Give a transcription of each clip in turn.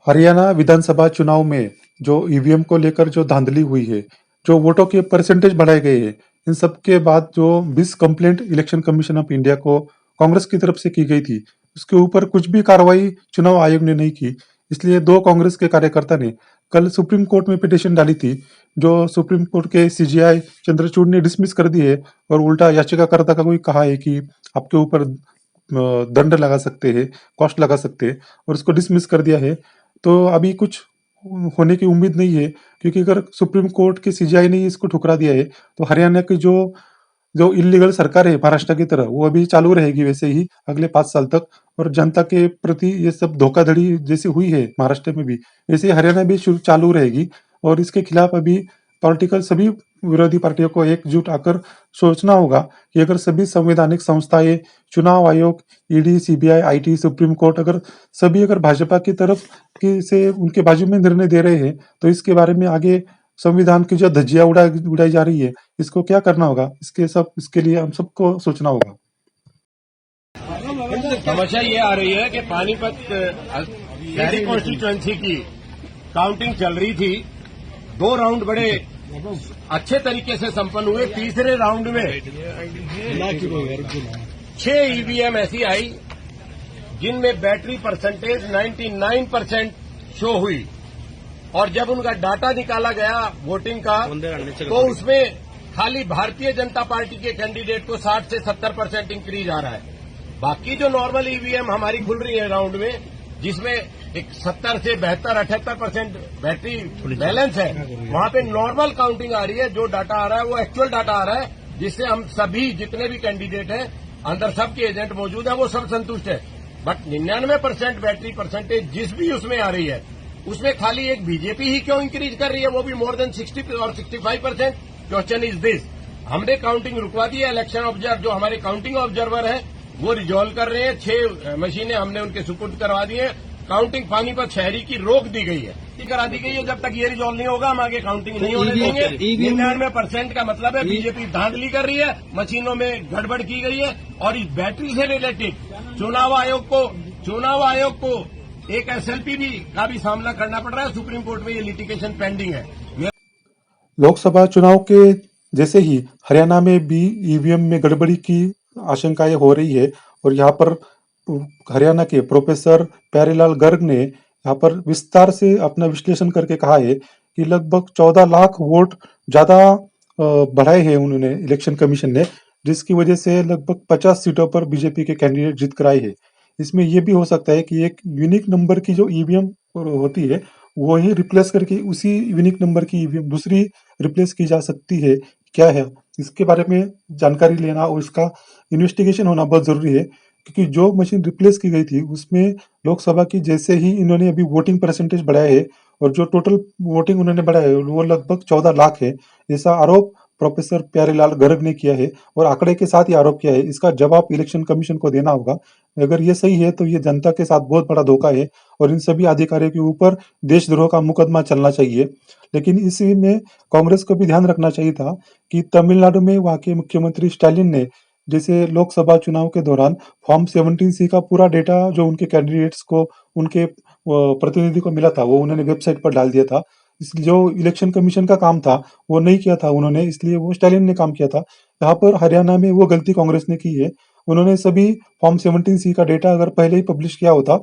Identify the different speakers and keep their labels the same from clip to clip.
Speaker 1: हरियाणा विधानसभा चुनाव में जो ईवीएम को लेकर जो धांधली हुई है, जो वोटों के परसेंटेज बढ़ाए गए हैं, इन सब के बाद जो 20 complaint election commission of India को कांग्रेस की तरफ से की गई थी, उसके ऊपर कुछ भी कार्रवाई चुनाव आयोग ने नहीं की। इसलिए दो कांग्रेस के कार्यकर्ता ने कल सुप्रीम कोर्ट में पिटीशन डाली थी, जो सुप्रीम कोर्ट के सीजेआई चंद्रचूड़ ने डिसमिस कर दी है और उल्टा याचिकाकर्ता का कोई कहा है कि आपके ऊपर दंड लगा सकते हैं, कॉस्ट लगा सकते हैं, और उसको डिसमिस कर दिया है। तो अभी कुछ होने की उम्मीद नहीं है, क्योंकि अगर सुप्रीम कोर्ट की सीजेआई ने इसको ठुकरा दिया है, तो हरियाणा की जो जो इलीगल सरकार है महाराष्ट्र की तरह, वो अभी चालू रहेगी वैसे ही अगले 5 साल तक। और जनता के प्रति ये सब धोखाधड़ी जैसी हुई है महाराष्ट्र में भी, वैसे ही हरियाणा भी चालू रहेगी। और इसके खिलाफ अभी पॉलिटिकल सभी विरोधी पार्टियों को एकजुट आकर सोचना होगा कि अगर सभी संवैधानिक संस्थाएं, चुनाव आयोग, ED, CBI, IT, supreme court, अगर सभी अगर भाजपा की तरफ की से उनके बाजू में निर्णय दे रहे हैं, तो इसके बारे में आगे संविधान की जो धज्जियां उड़ाई जा रही है, इसको क्या करना होगा, इसके लिए हम सबको सोचना होगा।
Speaker 2: समस्या ये आ रही है कि पानीपत शहरी कॉन्स्टिट्यूएंसी की काउंटिंग चल रही थी। 2 राउंड बड़े अच्छे तरीके से संपन्न हुए। तीसरे राउंड में 6 ईवीएम ऐसी आई जिनमें बैटरी परसेंटेज 99% शो हुई, और जब उनका डाटा निकाला गया वोटिंग का, तो उसमें खाली भारतीय जनता पार्टी के कैंडिडेट को 60 से 70% इंक्रीज आ रहा है। बाकी जो नॉर्मल ईवीएम हमारी खुल रही है राउंड में, जिसमें एक 70 से 72, 78% बैटरी बैलेंस है, वहां पे नॉर्मल काउंटिंग आ रही है। जो डाटा आ रहा है वो एक्चुअल डाटा आ रहा है, जिससे हम सभी जितने भी कैंडिडेट हैं, अंदर सबके एजेंट मौजूद हैं, वो सब संतुष्ट है। बट 99% बैटरी परसेंटेज जिस भी उसमें आ रही है, उसमें खाली एक बीजेपी ही क्यों इंक्रीज कर रही है, वो भी मोर देन 60 और 65%। Question is this. हमने काउंटिंग रुकवा दी है। इलेक्शन ऑब्जर्वर जो हमारे काउंटिंग ऑब्जर्वर है वो रिजॉल्व कर रहे हैं। 6 मशीनें हमने उनके सुपुर्द करवा दी है। काउंटिंग पानीपत शहरी की रोक दी गई है, करा दी गई है। जब तक ये रिजॉल्व नहीं होगा हम आगे काउंटिंग नहीं होने देंगे। 99% का मतलब है बीजेपी धांधली कर रही है, मशीनों में गड़बड़ की गई है। और इस बैटरी से रिलेटेड चुनाव आयोग को एक एसएलपी का भी सामना करना पड़ रहा है। सुप्रीम कोर्ट में ये लिटिगेशन पेंडिंग है।
Speaker 1: लोकसभा चुनाव के जैसे ही हरियाणा में भी ईवीएम में गड़बड़ी की आशंकाएं हो रही है, और यहाँ पर हरियाणा के प्रोफेसर प्यारेलाल गर्ग ने यहाँ पर विस्तार से अपना विश्लेषण करके कहा है कि लगभग 14 लाख वोट ज्यादा बढ़ाए हैं उन्होंने इलेक्शन कमीशन ने, जिसकी वजह से लगभग 50 सीटों पर बीजेपी के कैंडिडेट जीत कर आए हैं। इसमें यह भी हो सकता है कि एक यूनिक नंबर की जो ईवीएम होती है, वो ही रिप्लेस करके उसी यूनिक नंबर की ईवीएम दूसरी रिप्लेस की जा सकती है। क्या है, इसके बारे में जानकारी लेना और इसका इन्वेस्टिगेशन होना बहुत जरूरी है, क्योंकि जो मशीन रिप्लेस की गई थी उसमें लोकसभा की जैसे ही इन्होंने अभी वोटिंग परसेंटेज बढ़ाया है, और जो टोटल वोटिंग उन्होंने बढ़ाया है वो लगभग 14 लाख है। ऐसा आरोप प्रोफेसर प्यारेलाल गर्ग ने किया है, और आंकड़े के साथ ही आरोप किया है। इसका जवाब इलेक्शन कमीशन को देना होगा। अगर ये सही है तो ये जनता के साथ बहुत बड़ा धोखा है, और इन सभी अधिकारियों के ऊपर देशद्रोह का मुकदमा चलना चाहिए। लेकिन इसी में कांग्रेस को भी ध्यान रखना चाहिए था कि तमिलनाडु में वहां के मुख्यमंत्री स्टालिन ने जैसे लोकसभा चुनाव के दौरान फॉर्म 17C का पूरा डेटा जो उनके कैंडिडेट्स को, उनके प्रतिनिधि को मिला था, वो उन्होंने वेबसाइट पर डाल दिया था। इसलिए जो इलेक्शन कमीशन का काम था वो नहीं किया था उन्होंने, इसलिए वो स्टालिन ने काम किया था। यहाँ पर हरियाणा में वो गलती कांग्रेस ने की है। उन्होंने सभी फॉर्म 17C का डेटा अगर पहले ही पब्लिश किया होता,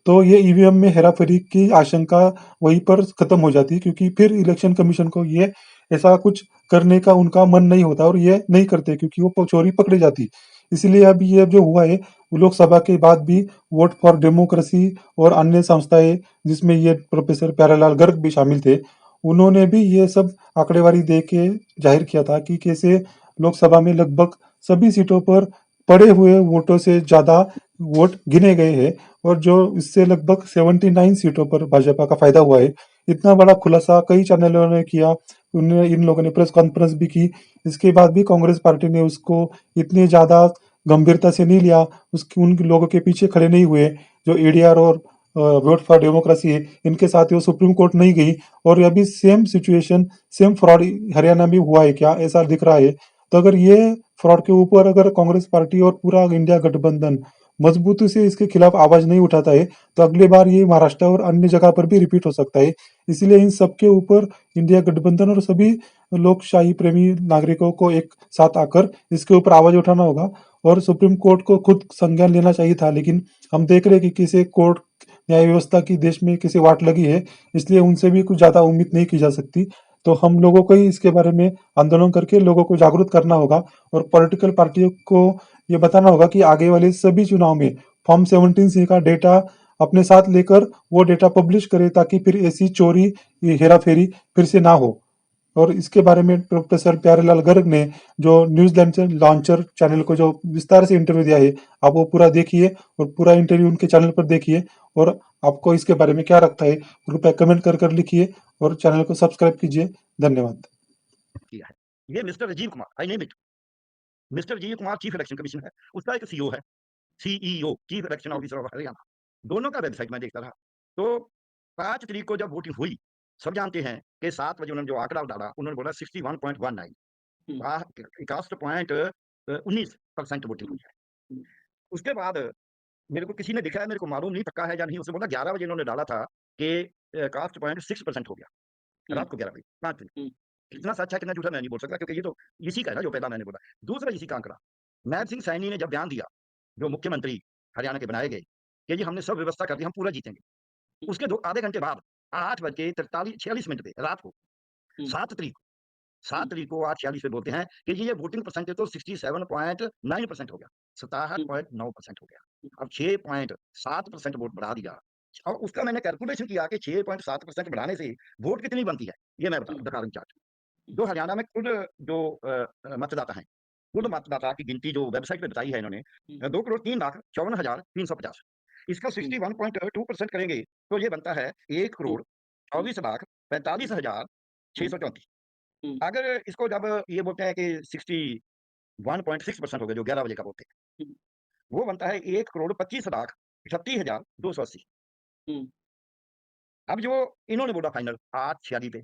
Speaker 1: तो ये ईवीएम में हेराफेरी की आशंका वहीं पर खत्म हो जाती, क्योंकि फिर इलेक्शन कमीशन को ये ऐसा कुछ करने का उनका मन नहीं होता, और ये नहीं करते क्योंकि वो चोरी पकड़ी जाती। इसलिए अब ये जो हुआ है, लोकसभा के बाद भी वोट फॉर डेमोक्रेसी और अन्य संस्थाएं, जिसमें ये प्रोफेसर प्यारेलाल गर्ग भी शामिल थे, उन्होंने भी ये सब आंकड़ेवारी दे के जाहिर किया था कि कैसे लोकसभा में लगभग सभी सीटों पर पड़े हुए वोटों से ज्यादा वोट गिने गए हैं, और जो इससे लगभग 79 सीटों पर भाजपा का फायदा हुआ है। इतना बड़ा खुलासा कई चैनलों ने किया, इन लोगों ने प्रेस कॉन्फ्रेंस भी की। इसके बाद भी कांग्रेस पार्टी ने उसको इतनी ज्यादा गंभीरता से नहीं लिया, उसके उन लोगों के पीछे खड़े नहीं हुए जो एडीआर और वोट फॉर डेमोक्रेसी है, इनके साथ ही वो सुप्रीम कोर्ट नहीं गई। और अभी same situation, same fraud Haryana में हुआ है क्या, ऐसा दिख रहा है। तो अगर ये फ्रॉड के ऊपर अगर कांग्रेस पार्टी और पूरा इंडिया गठबंधन मजबूती से इसके खिलाफ आवाज नहीं उठाता है, तो अगली बार ये महाराष्ट्र और अन्य जगह पर भी रिपीट हो सकता है। इसलिए इन सबके ऊपर इंडिया गठबंधन और सभी लोकशाही प्रेमी नागरिकों को एक साथ आकर इसके ऊपर आवाज उठाना होगा और सुप्रीम कोर्ट को खुद संज्ञान लेना चाहिए था, लेकिन हम देख रहे हैं कि किसी कोर्ट न्याय व्यवस्था की देश में किसी वाट लगी है, इसलिए उनसे भी कुछ ज्यादा उम्मीद नहीं की जा सकती। तो हम लोगों को ही इसके बारे में आंदोलन करके लोगों को जागरूक करना होगा और पॉलिटिकल पार्टियों को ये बताना होगा कि आगे वाले सभी चुनाव में फॉर्म 17 सी का डेटा अपने साथ लेकर वो डेटा पब्लिश करे, ताकि फिर ऐसी चोरी, ये हेराफेरी फिर से ना हो। और इसके बारे में प्रोफेसर प्यारेलाल गर्ग ने जो न्यूज लॉन्चर चैनल को जो विस्तार से इंटरव्यू दिया है, आप वो पूरा देखिए और पूरा इंटरव्यू उनके चैनल पर देखिए। और आपको इसके बारे में क्या लगता है कृपया कमेंट कर कर लिखिए और चैनल को सब्सक्राइब कीजिए। धन्यवाद।
Speaker 3: किया है। ये mister Rajiv Kumar, I name it, mister Rajiv Kumar chief election commissioner है, उसका एक सीईओ है, CEO chief election officer of Haryana. दोनों का वेबसाइट मैं देखता रहा। तो 5 तारीख को जब वोटिंग हुई, सब जानते हैं कि 7 बजे उन्होंने जो आंकड़ा डाला, उन्होंने बोला 61.19 61.19% वोटिंग हुई है। उसके बाद मेरे को किसी ने दिखाया, मेरे को मालूम नहीं पक्का है या नहीं, उसने बोला 11 बजे इन्होंने डाला था कि कास्ट पॉइंट 6% हो गया रात को 11 बजे 5 बजे। कितना सच है कितना झूठा मैं नहीं बोल सकता, क्योंकि ये तो इसी का है ना जो पहला मैंने बोला। दूसरा इसी का आंकड़ा, महब सिंह सैनी ने जब बयान दिया, जो मुख्यमंत्री हरियाणा के बनाए गए, कि जी हमने सब व्यवस्था कर दी, हम पूरा जीतेंगे। उसके आधे घंटे बाद 8:46 पे रात को 7 तारीख को 8:46 पे बोलते हैं कि जी ये वोटिंग परसेंटेज तो 67.9% हो गया, 67.9% हो गया। अब 6.7% वोट बढ़ा दिया। और उसका मैंने कैलकुलेशन किया कि 6.7% बढ़ाने से वोट कितनी बनती है, ये मैं बता रहा हूँ चार्ट। जो हरियाणा में कुल जो मतदाता हैं, कुल मतदाता की गिनती जो वेबसाइट पे बताई है इन्होंने, 2,03,54,350। इसका 61.2% करेंगे तो ये बनता है 1,24,45,634। अगर इसको जब ये बोलते हैं कि 61.6% हो गया, जो 11 बजे का बोलते हैं, वो बनता है 1,25,38,280। अब जो इन्होंने बोला फाइनल 8:46 पे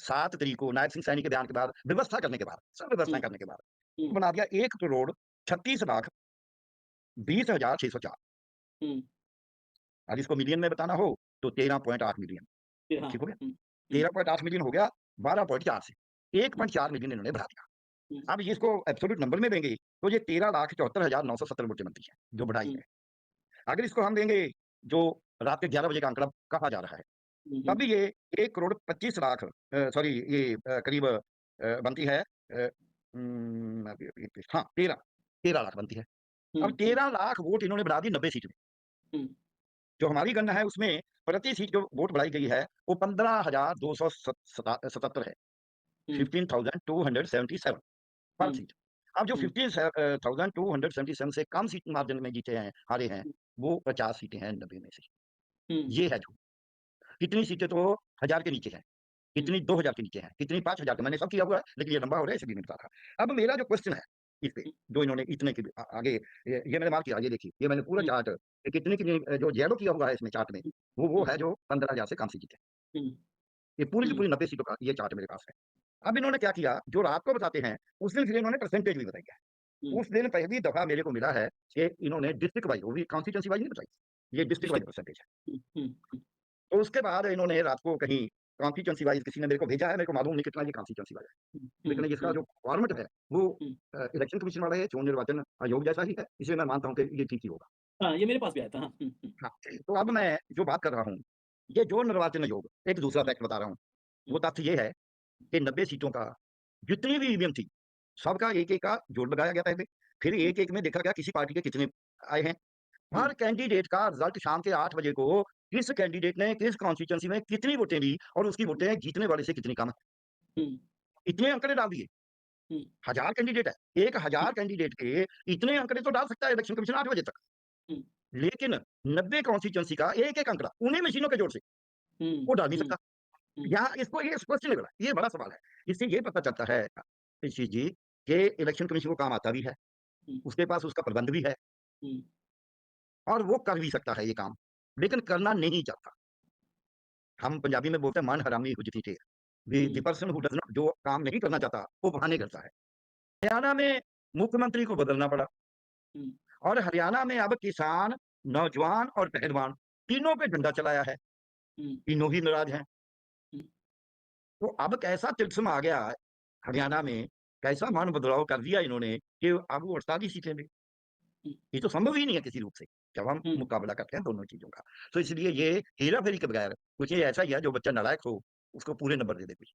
Speaker 3: 7 तारीख को नायब सिंह सैनी के बयान के बाद, व्यवस्था करने के बाद, सब व्यवस्थाएं करने के बाद, तो बना दिया 1,36,20,604। अब इसको मिलियन में बताना हो तो 13.8 मिलियन, ठीक हो गया। 13.8 मिलियन हो गया 12.4 से 1.4 मिलियन इन्होंने बढ़ा दिया। अब ये इसको एब्सोल्यूट नंबर में देंगे तो ये 13,74,970 वोटें बनती है जो बढ़ाई है। अगर इसको हम देंगे जो रात के 11 बजे का आंकड़ा कहा जा रहा है, तब भी ये 1,25,00,000 सॉरी ये करीब बनती है हाँ 13 लाख बनती है। अब 13 लाख वोट इन्होंने बढ़ा दी 90 सीट में। जो हमारी गणना है उसमें प्रति सीट जो वोट बढ़ाई गई है वो 15,277 है, 15,277 पर सीट। अब जो 15,277 से कम सीट मार्जिन में जीते हैं, हारे हैं, वो 50 सीटें हैं 90 में से। ये है जो कितनी सीटें तो 1000 के नीचे हैं, कितनी 2000 के नीचे हैं, कितनी 5000 के, मैंने सब किया हुआ है, लेकिन ये लंबा हो रहा है इसलिए नहीं बता रहा। अब मेरा जो क्वेश्चन है इस पे, जो इन्होंने इतने के आगे ये मैंने मार्क किया, ये देखिए, ये मैंने पूरा चार्ट कितनी कितनी जो जेरो किया हुआ है इसमें चार्ट में, वो है जो 15,000 से कम सी जीते। ये पूरी की पूरी 90 सीटों का ये चार्ट मेरे पास है। अब इन्होंने क्या किया, जो रात को बताते हैं उस दिन फिर इन्होंने परसेंटेज भी बताई है। उस दिन पहली दफा मेरे को मिला है कि इन्होंने डिस्ट्रिक्ट वाइज, वो भी कॉन्स्टिट्यूंसी वाइज नहीं बताई, ये डिस्ट्रिक्ट वाइज परसेंटेज है। तो उसके बाद इन्होंने रात को कहीं कॉन्स्टिट्यूंसी वाइज किसी ने मेरे को भेजा है, मेरे को मालूम नहीं कितना ये कॉन्स्टिट्यूंसी वाइज है, लेकिन इसका जो फॉर्मेट है वो इलेक्शन कमीशन वाला है, चुनाव निर्वाचन आयोग जैसा ही है, इसलिए मैं मानता हूँ कि ये ठीक ही होगा।
Speaker 4: हाँ, ये मेरे पास भी आया था। हाँ,
Speaker 3: हाँ, तो अब मैं जो बात कर रहा हूँ, ये जो निर्वाचन आयोग, एक दूसरा फैक्ट बता रहा हूँ, वो तथ्य ये है कि 90 सीटों का जितनी भी ईवीएम थी, सबका एक-एक का जोड़ लगाया गया पहले, फिर एक-एक में देखा गया किसी पार्टी के कितने आए हैं। हर कैंडिडेट का रिजल्ट शाम के 8 बजे को किस कैंडिडेट ने किस कॉन्स्टिट्यूएंसी में कितनी वोटें ली और उसकी वोटें जीतने वाले से कितनी कम है। इतने आंकड़े डाल दिए। 1000 कैंडिडेट है, 1000 कैंडिडेट के इतने आंकड़े तो डाल सकता है इलेक्शन कमीशन 8 बजे तक। लेकिन 90 कॉन्स्टिट्यूएंसी का एक-एक आंकड़ा उन्हीं मशीनों के जोड़ से वो डाल नहीं सकता। यहाँ इसको ये स्पष्ट नहीं लग रहा, ये बड़ा सवाल है। इससे ये पता चलता है ऋषि जी कि इलेक्शन कमीशन को काम आता भी है, उसके पास उसका प्रबंध भी है और वो कर भी सकता है ये काम, लेकिन करना नहीं चाहता। हम पंजाबी में बोलते हैं मन हरामी हुज्जती ढेर। The person who does not, जो काम नहीं करना चाहता वो बहाने करता है। हरियाणा में मुख्यमंत्री को बदलना पड़ा, और हरियाणा में अब किसान, नौजवान और पहलवान तीनों पे डंडा चलाया है, तीनों ही नाराज हैं। तो अब कैसा तिल्स्म आ गया है हरियाणा में, कैसा मान बदलाव कर दिया इन्होंने कि अब वो 48 सीटें भी, ये तो संभव ही नहीं है किसी रूप से जब हम मुकाबला करते हैं दोनों चीजों का। तो इसलिए ये हेरा फेरी के बगैर कुछ ये ऐसा ही है जो बच्चा नालायक हो उसको पूरे नंबर दे दे कुछ।